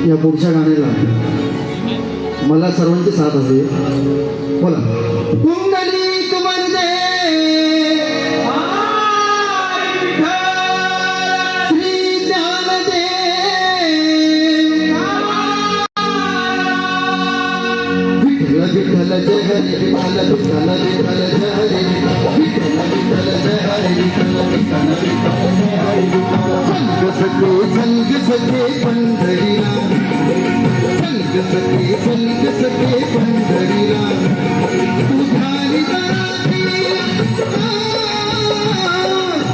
या पुढच्या गाण्याला मला सर्वांची साथ हवी. बोला. कुंडली कुमंदे श्री ज्ञानदेव विठ्ठल जय हरी विठ्ठल विठ्ठल विठ्ठल जय हरी विठ्ठल विठ्ठल जय हरी विठ्ठल विठ्ठल विठ्ठल जय हरी संग सखे पंढरीला संग सखे पंढरीला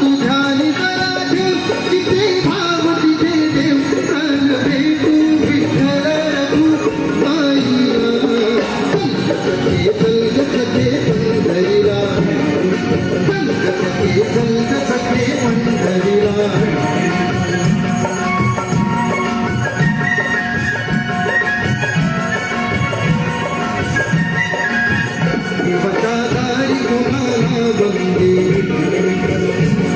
तुझ्यानी कराठी तिथे भाव तिथे देव प्राण भेटू विठ्ठल रघुमाईला संग सखे पंढरीला संग सखे पंढरीला बतादारी तुम्हारा बंदे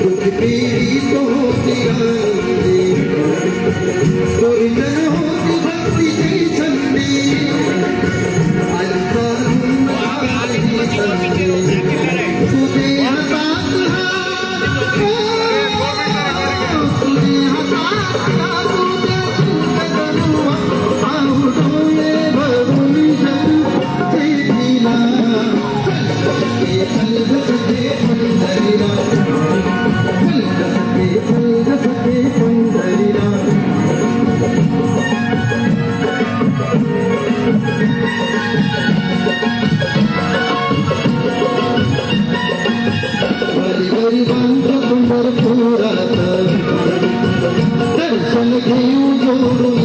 कुछ तेरी तो होती आनंदे गुरुजन होती भक्ति की संदे अल्पारुण आदि संदे तुझे हतात तुझे हतात तुझे भरुनी जगू तेरीला संग सखे पंढरीला संग सखे पंढरीला हरी हरी बांध पंढरपुरात दर्शन घेऊ जोडून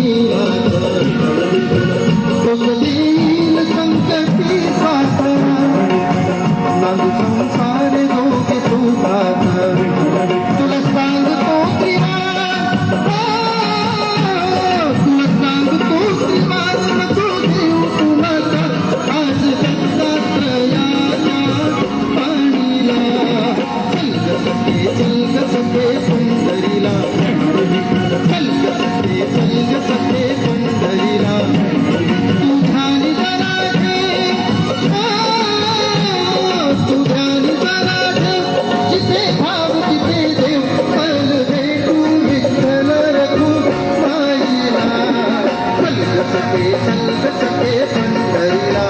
देईल संकटी साथ नांदू संसार जोगे सुखात तुला सांगतो तुला सांगतो श्रीमान नको देऊ तुला आज दत्तात्रयाच्या पाणीला संग सखे पंढरीला संग सखे पंढरीला तुझ्यानी जराठे तुझ्यानी जराठे जिथे भाव तिथे देव पल भेटू विठ्ठल रघुमाईला संग सखे पंढरीला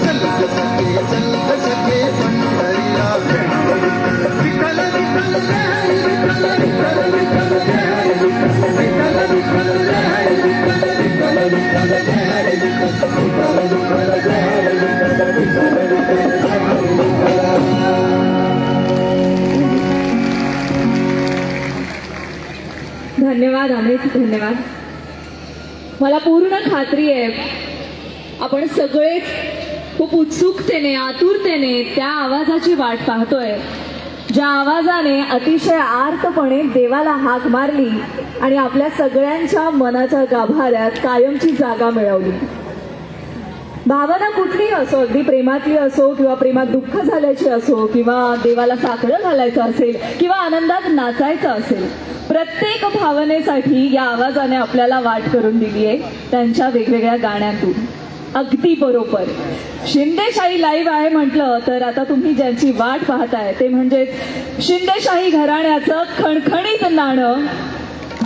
संग सखे पंढरीला विठ्ठल विठ्ठल जय हरी विठ्ठल विठ्ठल जय हरी विठ्ठल विठ्ठल जय हरी विठ्ठल विठ्ठल जय हरी विठ्ठल विठ्ठल जय हरी विठ्ठल विठ्ठल जय हरी धन्यवाद अमित, धन्यवाद. मला पूर्ण खात्री आहे आपण सगळेच खूप उत्सुकतेने आतुरतेने त्या आवाजाची वाट पाहतोय ज्या आवाजाने अतिशय आर्तपणे देवाला हाक मारली आणि आपल्या सगळ्यांच्या मनाच्या गाभाऱ्यात कायमची जागा मिळवली. भावना कुठलीही असो, अगदी प्रेमातली असो किंवा प्रेमात दुःख झाल्याची असो किंवा देवाला साकडं घालायचं असेल किंवा आनंदात नाचायचं असेल, प्रत्येक भावनेसाठी या आवाजाने आपल्याला वाट करून दिली आहे त्यांच्या वेगवेगळ्या गाण्यांतून. अगदी बरोबर. शिंदेशाही लाईव्ह आहे म्हटलं तर आता तुम्ही ज्यांची वाट पाहताय ते म्हणजेच शिंदेशाही घराण्याचं खणखणीत नाणं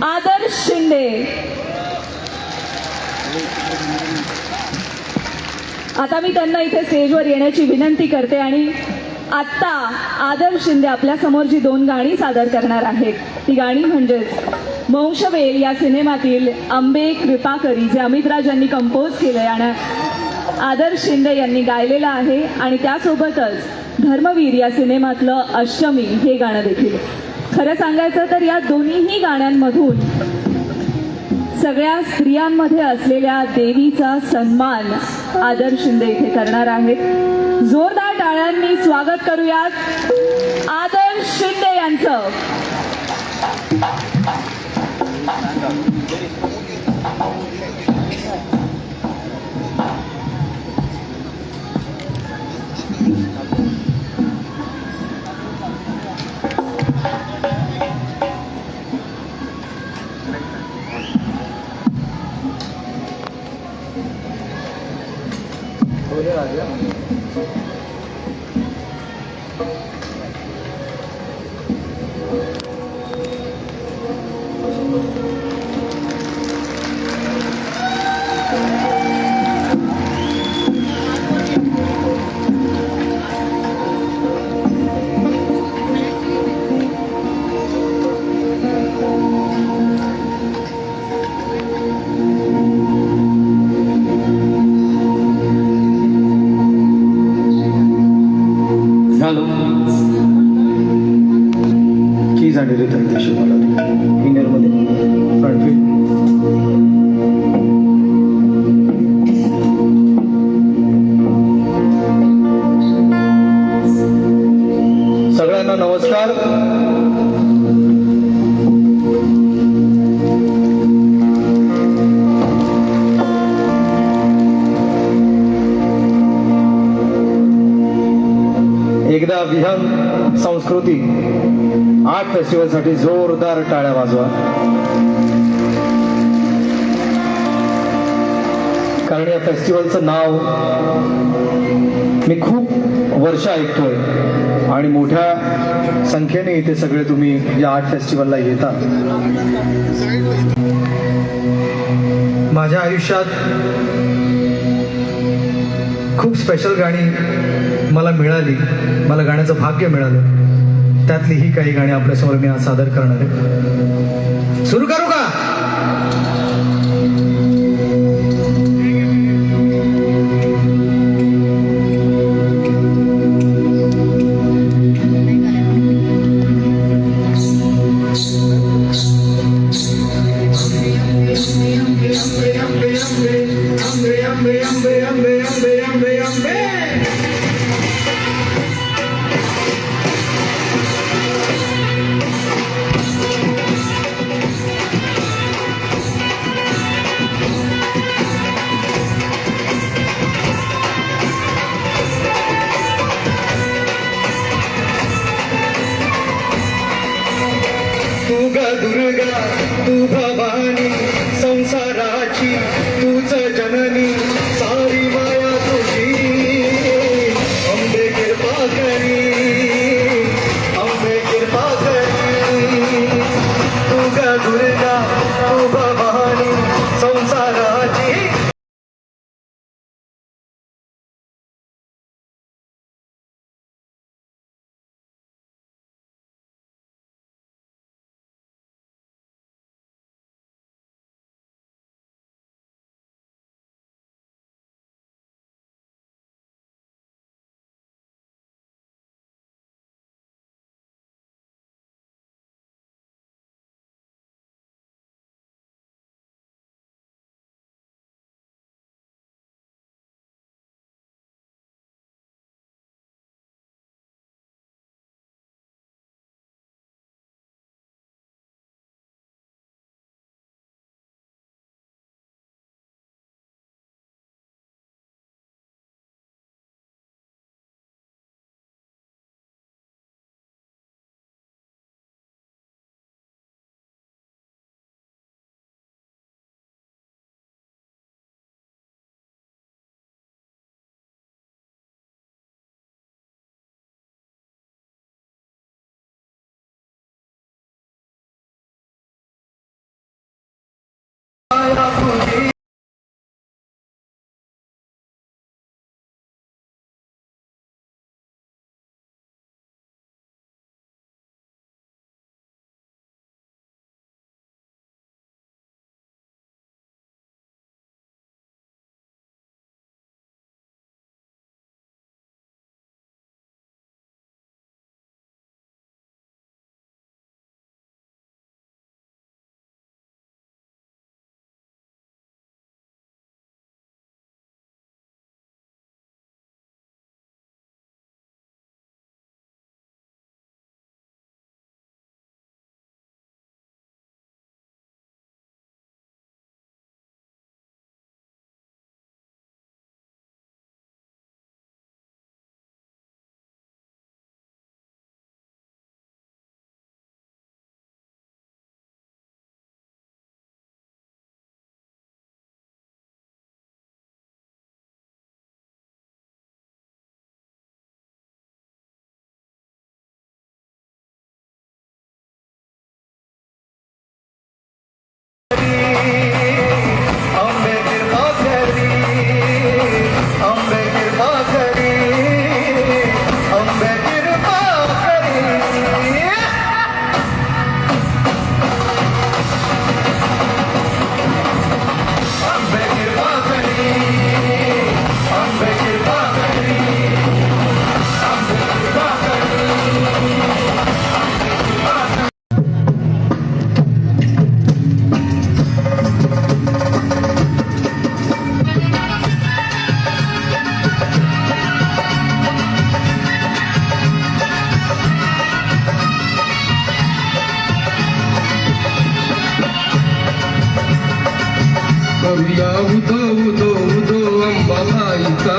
आदर्श शिंदे. आता मी त्यांना इथे स्टेजवर येण्याची विनंती करते आणि आत्ता आदर्श शिंदे आपल्या समोर जी 2 गाणी सादर करणार आहेत ती गाणी म्हणजेच वंशवेल या सिनेमातील अंबे कृपा करी जे अमित राज यांनी कंपोज केलंय आणि आदर्श शिंदे यांनी गायलेलं आहे आणि त्यासोबतच धर्मवीर या सिनेमातलं अष्टमी हे गाणं देखील. खरं सांगायचं तर या दोन्हीही गाण्यांमधून सगळ्या स्त्रियांमध्ये असलेल्या देवीचा सन्मान आदर्श शिंदे इथे करणार आहेत. जोरदार टाळ्यांनी स्वागत करूयात आदर्श शिंदे यांचं. एकदा विहंग संस्कृती आर्ट फेस्टिवलसाठी जोरदार टाळ्या वाजवा. कारण या फेस्टिवलचं नाव मी खूप वर्ष ऐकतोय आणि मोठ्या संख्येने इथे सगळे तुम्ही या आर्ट फेस्टिवलला येतात. माझ्या आयुष्यात खूप स्पेशल गाणी मला मिळाली, मला गाण्याचं भाग्य मिळालं. त्यातली ही काही गाणी आपल्यासमोर मी आज सादर करणार आहे. सुरू करू का? तू ग दुर्गा, तू भवानी संसाराची, तूच जननी, सारी माया तुझी. अंबे कृपा करी, अंबे कृपा करी. तू ग दुर्गा, तू भवानी संसाराची. करूया उदो उदो उदो अंबाबाईचा.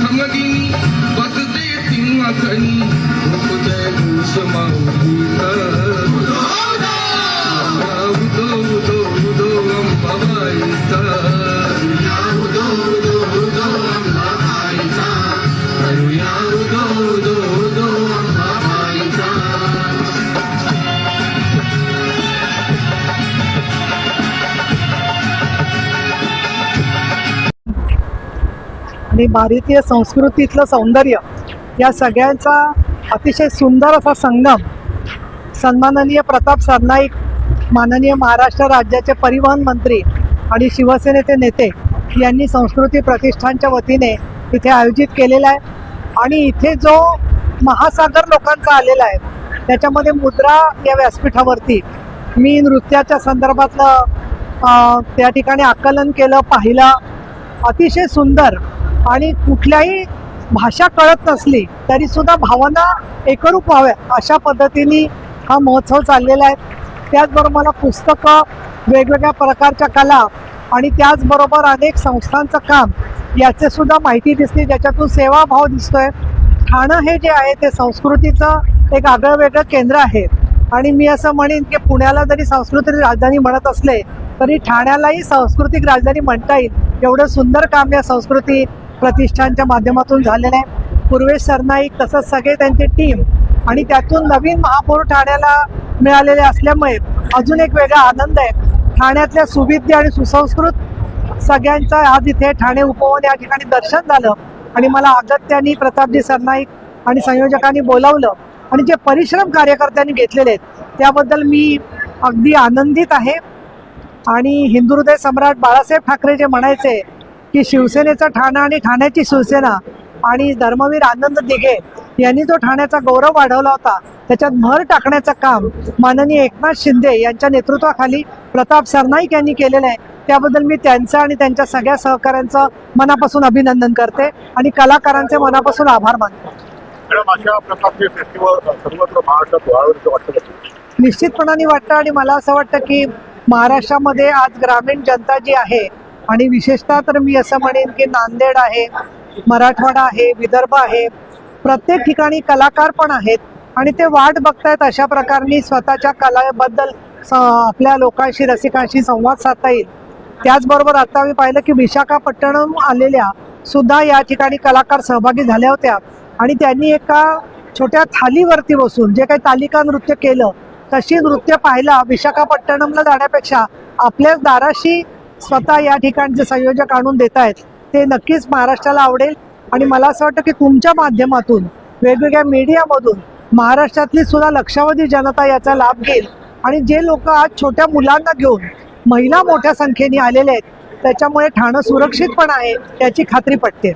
खमगिनी वाजते सिंहासनी जय घोष माऊलीचा उदो उदो उदो अंबाबाईचा उदो उदो उदो अंबाबाईचा करूया उदो उदो उदो अंबाबाईचा. आणि भारतीय संस्कृतीतलं सौंदर्य या सगळ्यांचा अतिशय सुंदर असा संगम सन्माननीय प्रताप सरनाईक, माननीय महाराष्ट्र राज्याचे परिवहन मंत्री आणि शिवसेनेचे नेते यांनी संस्कृती प्रतिष्ठानच्या वतीने इथे आयोजित केलेला आहे. आणि इथे जो महासागर लोकांचा आलेला आहे त्याच्यामध्ये मुद्रा या व्यासपीठावरती मी नृत्याच्या संदर्भातलं त्या ठिकाणी आकलन केलं, पाहिलं. अतिशय सुंदर आणि कुठल्याही भाषा कळत नसली तरी सुद्धा भावना एकरूप व्हाव्या अशा पद्धतीने हा महोत्सव चाललेला आहे. त्याचबरोबर मला पुस्तकं, वेगवेगळ्या प्रकारच्या कला आणि त्याचबरोबर अनेक संस्थांचं काम याचे सुद्धा माहिती दिसली, ज्याच्यातून सेवाभाव दिसतोय. ठाणं हे जे आहे ते संस्कृतीचं एक आगळं वेगळं केंद्र आहे. आणि मी असं म्हणेन की पुण्याला जरी सांस्कृतिक राजधानी म्हणत असले तरी ठाण्यालाही सांस्कृतिक राजधानी म्हणता येईल एवढं सुंदर काम या संस्कृती प्रतिष्ठानच्या माध्यमातून झालेलं आहे. पूर्वेश सरनाईक तसंच सगळे त्यांची टीम आणि त्यातून नवीन महापौर ठाण्याला मिळालेले असल्यामुळे अजून एक वेगळा आनंद आहे. ठाण्यातल्या सुविद्य आणि सुसंस्कृत सगळ्यांचा आज इथे ठाणे उपवन या ठिकाणी दर्शन झालं आणि मला अगत्याने प्रतापजी सरनाईक आणि संयोजकांनी बोलावलं आणि जे परिश्रम कार्यकर्त्यांनी घेतलेले आहेत त्याबद्दल मी अगदी आनंदित आहे. आणि हिंदुहृदय सम्राट बाळासाहेब ठाकरे जे म्हणायचे की शिवसेनेचा ठाणा आणि ठाण्याची शिवसेना, आणि धर्मवीर आनंद दिघे यांनी जो ठाण्याचा गौरव वाढवला होता त्याच्यात भर टाकण्याचं काम माननीय एकनाथ शिंदे यांच्या नेतृत्वाखाली प्रताप सरनाईक यांनी केलेलं आहे. त्याबद्दल मी त्यांचं आणि त्यांच्या सगळ्या सहकाऱ्यांचं मनापासून अभिनंदन करते आणि कलाकारांचे मनापासून आभार मानते. अशा प्रकारचे फेस्टिवल सर्वत्र महाराष्ट्रात व्हावेत वाटतं? निश्चितपणाने वाटतं. आणि मला असं वाटतं की महाराष्ट्रामध्ये आज ग्रामीण जनता जी आहे आणि विशेषतः तर मी असं म्हणेन की नांदेड आहे, मराठवाडा आहे, विदर्भ आहे, प्रत्येक ठिकाणी कलाकार पण आहेत आणि ते वाट बघतायत अशा प्रकारे स्वतःच्या कलेबद्दल आपल्या लोकांशी, रसिकांशी संवाद साधता येईल. त्याचबरोबर आता मी पाहिलं की विशाखापट्टणम आलेल्या सुद्धा या ठिकाणी कलाकार सहभागी झाल्या होत्या आणि त्यांनी एका छोट्या थालीवरती बसून जे काही तालिका नृत्य केलं तशी नृत्य पाहायला विशाखापट्टणमला जाण्यापेक्षा आपल्याच दाराशी स्वतः या ठिकाणचे संयोजक आणून देत आहेत. ते नक्कीच महाराष्ट्राला आवडेल. आणि मला असं वाटतं की तुमच्या माध्यमातून, वेगवेगळ्या मीडियामधून महाराष्ट्रातली सुद्धा लक्षावधी जनता याचा लाभ घेईल. आणि जे लोक आज छोट्या मुलांना घेऊन, महिला मोठ्या संख्येने आलेले आहेत त्याच्यामुळे ठाणं सुरक्षित पण आहे याची खात्री पटते.